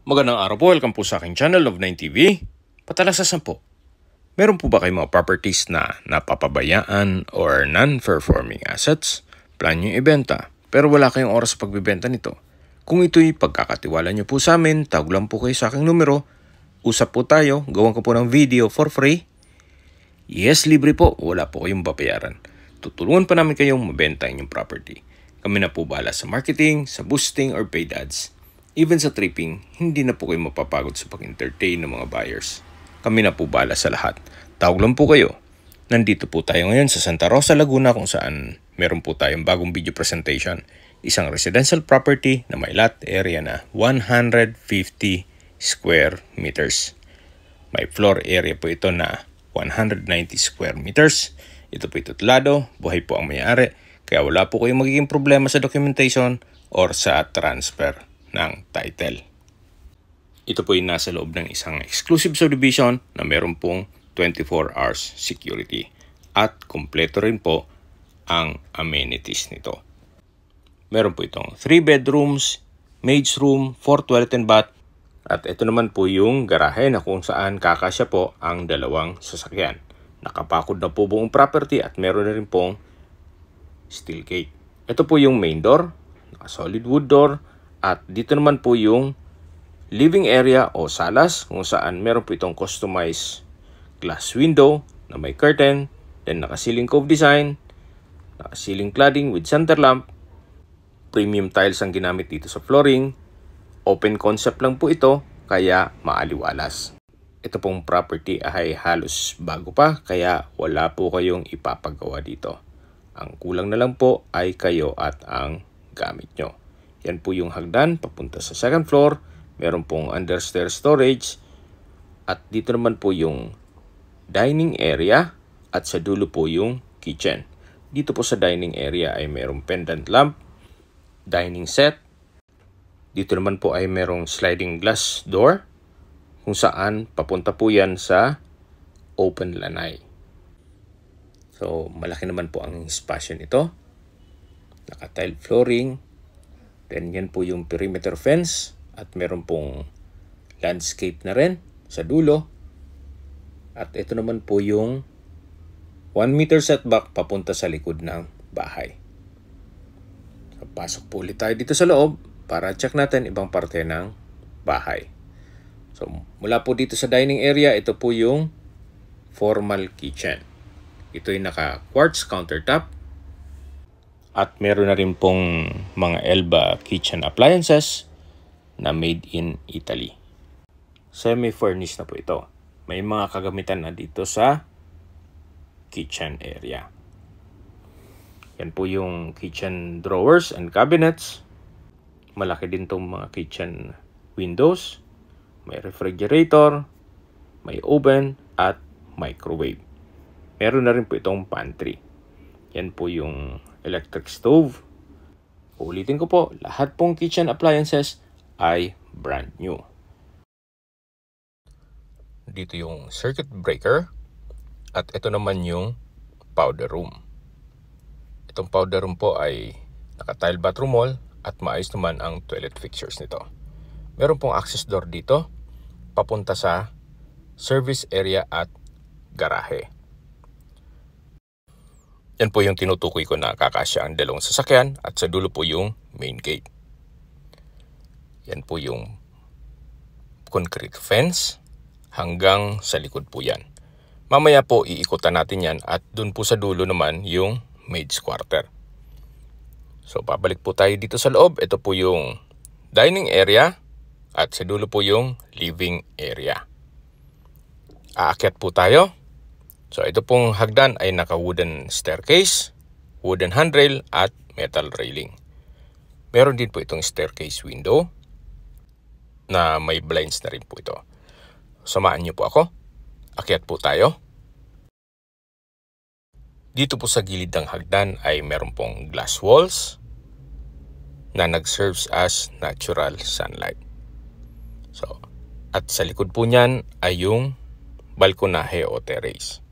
Magandang araw po, welcome po sa aking channel of 9TV. Patalasasan po, meron po ba kayong mga properties na napapabayaan or non-performing assets? Plan nyo ibenta, pero wala kayong oras sa pagbibenta nito. Kung ito'y pagkakatiwala nyo po sa amin, tawag lang po kayo sa aking numero. Usap po tayo, gawan ko po ng video for free. Yes, libre po, wala po kayong babayaran. Tutulungan pa namin kayong mabenta inyong property. Kami na po bahala sa marketing, sa boosting or paid ads. Even sa tripping, hindi na po kayo mapapagod sa pag-entertain ng mga buyers. Kami na po bahala sa lahat. Tawag lang po kayo. Nandito po tayo ngayon sa Santa Rosa, Laguna kung saan meron po tayong bagong video presentation. Isang residential property na may lot area na 150 square meters. May floor area po ito na 190 square meters. Ito po itutlado, buhay po ang may-ari. Kaya wala po kayong magiging problema sa documentation or sa transfer ng title. Ito po ay nasa loob ng isang exclusive subdivision na meron pong 24 hours security at kumpleto rin po ang amenities nito. Meron po itong 3 bedrooms, maid's room, 4 toilet and bath at ito naman po yung garahe na kung saan kakasya po ang dalawang sasakyan. Nakapakod na po buong property at meron na rin pong steel gate. Ito po yung main door, solid wood door. At dito naman po yung living area o salas kung saan meron po itong customized glass window na may curtain, then naka-ceiling cove design, naka-ceiling cladding with center lamp, premium tiles ang ginamit dito sa flooring, open concept lang po ito kaya maaliwalas. Ito pong property ay halos bago pa kaya wala po kayong ipapagawa dito. Ang kulang na lang po ay kayo at ang gamit nyo. Yan po yung hagdan papunta sa second floor. Meron pong understair storage. At dito naman po yung dining area. At sa dulo po yung kitchen. Dito po sa dining area ay merong pendant lamp, dining set. Dito naman po ay merong sliding glass door. Kung saan papunta po yan sa open lanai. So malaki naman po ang espasyo nito. Naka-tile flooring. Then yan po yung perimeter fence at meron pong landscape na rin sa dulo. At ito naman po yung 1 meter setback papunta sa likod ng bahay. So, pasok po ulit tayo dito sa loob para check natin ibang parte ng bahay. So mula po dito sa dining area, ito po yung formal kitchen. Ito yung naka quartz countertop. At meron na rin pong mga Elba kitchen appliances na made in Italy. Semi-furnished na po ito. May mga kagamitan na dito sa kitchen area. Yan po yung kitchen drawers and cabinets. Malaki din itong mga kitchen windows. May refrigerator, may oven at microwave. Meron na rin po itong pantry. Yan po yung electric stove. Ulitin ko po, lahat pong kitchen appliances ay brand new. Dito yung circuit breaker at ito naman yung powder room. Itong powder room po ay naka-tile bathroom wall at maayos naman ang toilet fixtures nito. Meron pong access door dito papunta sa service area at garahe. Yan po yung tinutukoy ko na kakasya ang dalawang sasakyan at sa dulo po yung main gate. Yan po yung concrete fence hanggang sa likod po yan. Mamaya po iikutan natin yan at dun po sa dulo naman yung maid's quarter. So babalik po tayo dito sa loob. Ito po yung dining area at sa dulo po yung living area. Aakyat po tayo. So ito pong hagdan ay naka-wooden staircase, wooden handrail at metal railing. Meron din po itong staircase window na may blinds na rin po ito. Samahan niyo po ako. Akyat po tayo. Dito po sa gilid ng hagdan ay meron pong glass walls na nag-serves as natural sunlight. So, at sa likod po niyan ay yung balkonahe o terrace.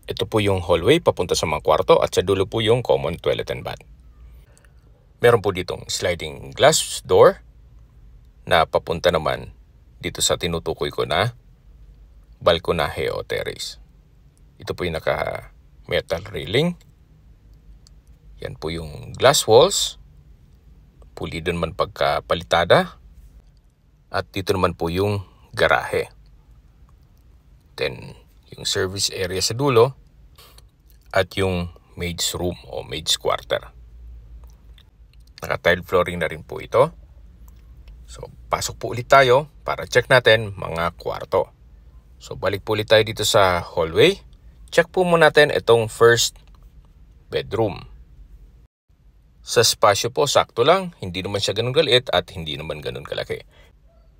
Ito po yung hallway papunta sa mga kwarto at sa dulo po yung common toilet and bath. Meron po ditong sliding glass door na papunta naman dito sa tinutukoy ko na balkonahe o terrace. Ito po yung naka-metal railing. Yan po yung glass walls. Pulido naman pagkapalitada. At dito naman po yung garahe. Then, yung service area sa dulo. At yung maid's room o maid's quarter. Naka-tile flooring na rin po ito. So, pasok po ulit tayo para check natin mga kwarto. So, balik po ulit tayo dito sa hallway. Check po muna natin itong first bedroom. Sa spasyo po, sakto lang. Hindi naman siya ganun kaliit at hindi naman ganun kalaki.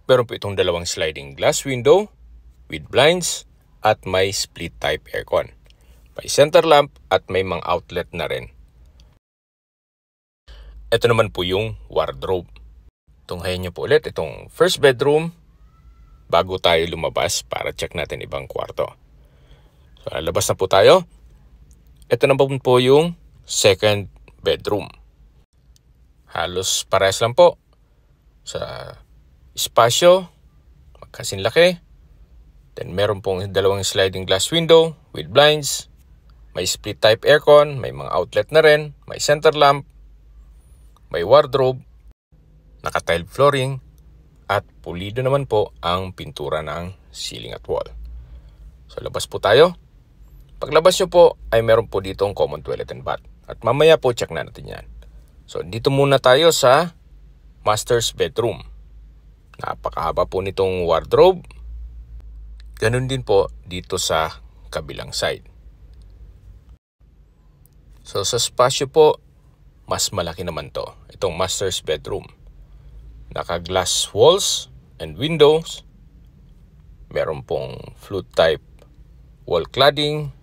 Meron po itong dalawang sliding glass window with blinds at may split type aircon. May center lamp at may mga outlet na rin. Ito naman po yung wardrobe. Tunghayin niyo po ulit itong first bedroom bago tayo lumabas para check natin ibang kwarto. So, lalabas na po tayo. Ito naman po yung second bedroom. Halos parehas lang po sa espasyo, magkasing laki. Then meron pong dalawang sliding glass window with blinds. May split type aircon, may mga outlet na rin, may center lamp, may wardrobe, naka-tile flooring, at pulido naman po ang pintura ng ceiling at wall. So labas po tayo. Paglabas nyo po ay meron po ditong common toilet and bath. At mamaya po check na natin yan. So dito muna tayo sa master's bedroom. Napakahaba po nitong wardrobe. Ganun din po dito sa kabilang side. So sa spasyo po, mas malaki naman to. Itong master's bedroom. Naka-glass walls and windows. Meron pong flute type wall cladding.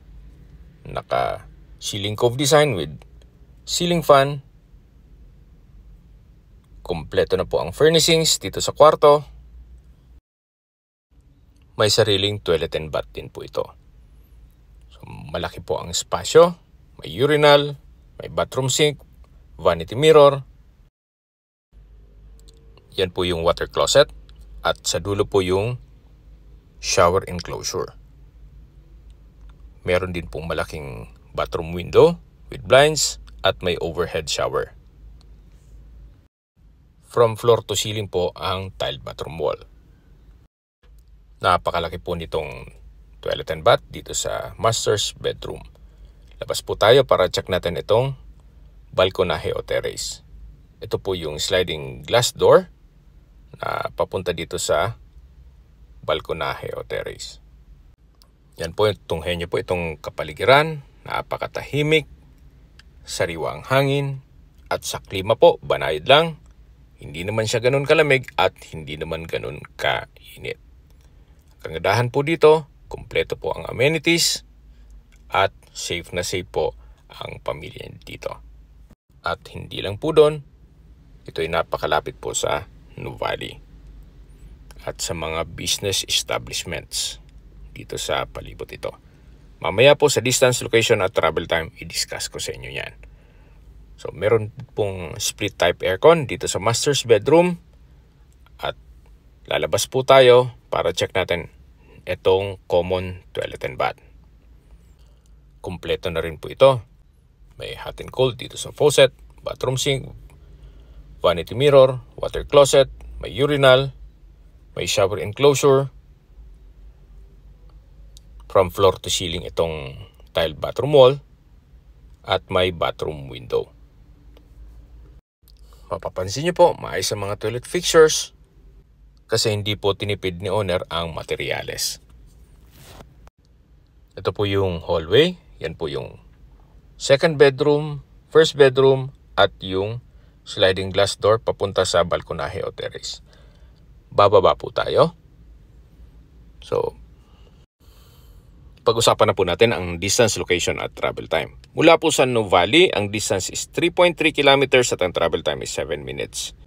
Naka-ceiling cove design with ceiling fan. Kompleto na po ang furnishings dito sa kwarto. May sariling toilet and bath din po ito. So, malaki po ang espasyo. May urinal, may bathroom sink, vanity mirror. Yan po yung water closet. At sa dulo po yung shower enclosure. Meron din pong malaking bathroom window with blinds at may overhead shower. From floor to ceiling po ang tiled bathroom wall. Napakalaki po nitong toilet and bath dito sa master's bedroom. Labas po tayo para check natin itong balkonahe o terrace. Ito po yung sliding glass door na papunta dito sa balkonahe o terrace. Yan po, tunghayin niyo po itong kapaligiran. Napakatahimik, sariwa ang hangin, at sa klima po, banayad lang. Hindi naman siya ganun kalamig at hindi naman ganun kainit. Kagandahan po dito, kumpleto po ang amenities at safe na safe po ang pamilya dito. At hindi lang po doon, ito ay napakalapit po sa Nuvali at sa mga business establishments dito sa palibot ito. Mamaya po sa distance, location at travel time, i-discuss ko sa inyo yan. So meron pong split type aircon dito sa master's bedroom at lalabas po tayo para check natin itong common toilet and bath. Kompleto na rin po ito. May hot and cold dito sa faucet, bathroom sink, vanity mirror, water closet, may urinal, may shower enclosure. From floor to ceiling itong tiled bathroom wall at may bathroom window. Mapapansin niyo po, maayos ang mga toilet fixtures kasi hindi po tinipid ni owner ang materyales. Ito po yung hallway. Yan po yung second bedroom, first bedroom at yung sliding glass door papunta sa balkonahe o terrace. Bababa po tayo. So, pag-usapan na po natin ang distance, location at travel time. Mula po sa Nuvali, ang distance is 3.3 kilometers at ang travel time is 7 minutes.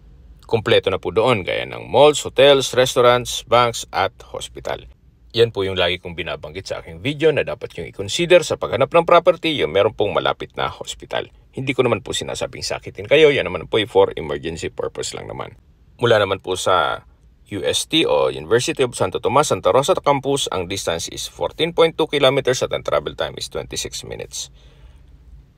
Kompleto na po doon gaya ng malls, hotels, restaurants, banks at hospital. Yan po yung lagi kong binabanggit sa aking video na dapat yung i-consider sa paghanap ng property yung meron pong malapit na hospital. Hindi ko naman po sinasabing sakitin kayo, yan naman po for emergency purpose lang naman. Mula naman po sa UST o University of Santo Tomas Santa Rosa Campus, ang distance is 14.2 kilometers at ang travel time is 26 minutes.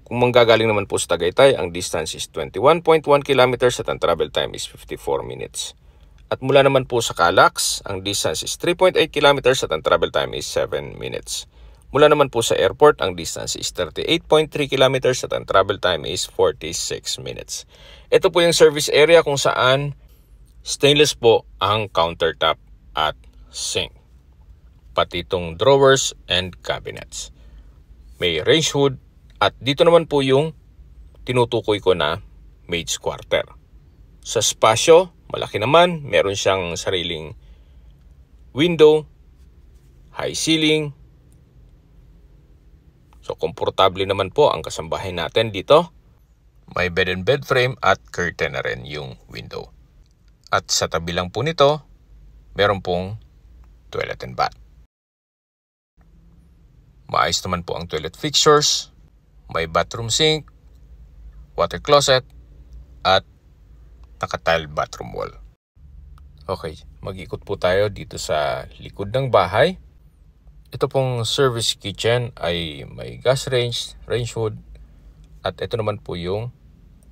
Kung manggagaling naman po sa Tagaytay, ang distance is 21.1 kilometers at ang travel time is 54 minutes. At mula naman po sa Calax, ang distance is 3.8 kilometers at ang travel time is 7 minutes. Mula naman po sa airport, ang distance is 38.3 kilometers at ang travel time is 46 minutes. Ito po yung service area kung saan stainless po ang countertop at sink. Pati itong drawers and cabinets. May range hood at dito naman po yung tinutukoy ko na maid's quarter. Sa spasyo, malaki naman. Meron siyang sariling window, high ceiling. So, komportable naman po ang kasambahay natin dito. May bed and bed frame at curtain na rin yung window. At sa tabi lang po nito, meron pong toilet and bath. Maayos naman po ang toilet fixtures. May bathroom sink, water closet, at naka-tile bathroom wall. Okay, mag-ikot po tayo dito sa likod ng bahay. Ito pong service kitchen ay may gas range, range hood, at ito naman po yung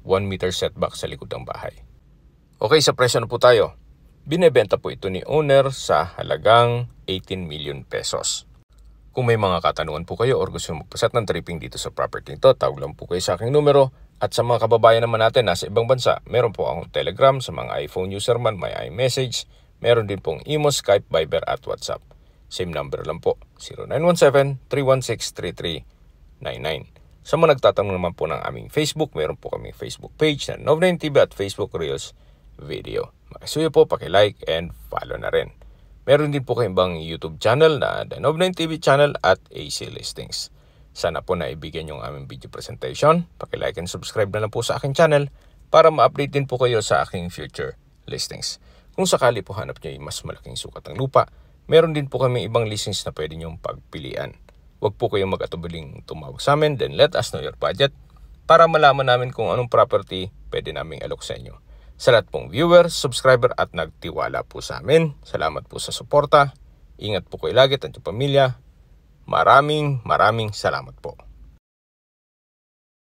1 meter setback sa likod ng bahay. Okay, sa presyo na po tayo. Binebenta po ito ni owner sa halagang 18 million pesos. Kung may mga katanungan po kayo or gusto magpaset ng tripping dito sa property ito, tawag lang po kayo sa aking numero. At sa mga kababayan naman natin nasa ibang bansa, meron po akong Telegram. Sa mga iPhone user man, may iMessage. Meron din pong Imo, Skype, Viber at WhatsApp. Same number lang po, 0917-316-3399. Sa mga nagtatanong naman po ng aming Facebook, meron po kaming Facebook page na Nov9 TV at Facebook Reels video. Makisuyo po, paki-like and follow na rin. Meron din po kayong ibang YouTube channel na The Nov9 TV channel at AC Listings. Sana po naibigyan yung aming video presentation. Paki-like and subscribe na lang po sa aking channel para ma-update din po kayo sa aking future listings. Kung sakali po hanap nyo yung mas malaking sukat ng lupa, meron din po kami ibang listings na pwede nyong pagpilian. Huwag po kayong mag-atubiling tumawag sa amin, then let us know your budget para malaman namin kung anong property pwede naming alok sa inyo. Sa lahat pong viewer, subscriber at nagtiwala po sa amin, salamat po sa suporta. Ingat po kayo lagi at yung pamilya. Maraming salamat po.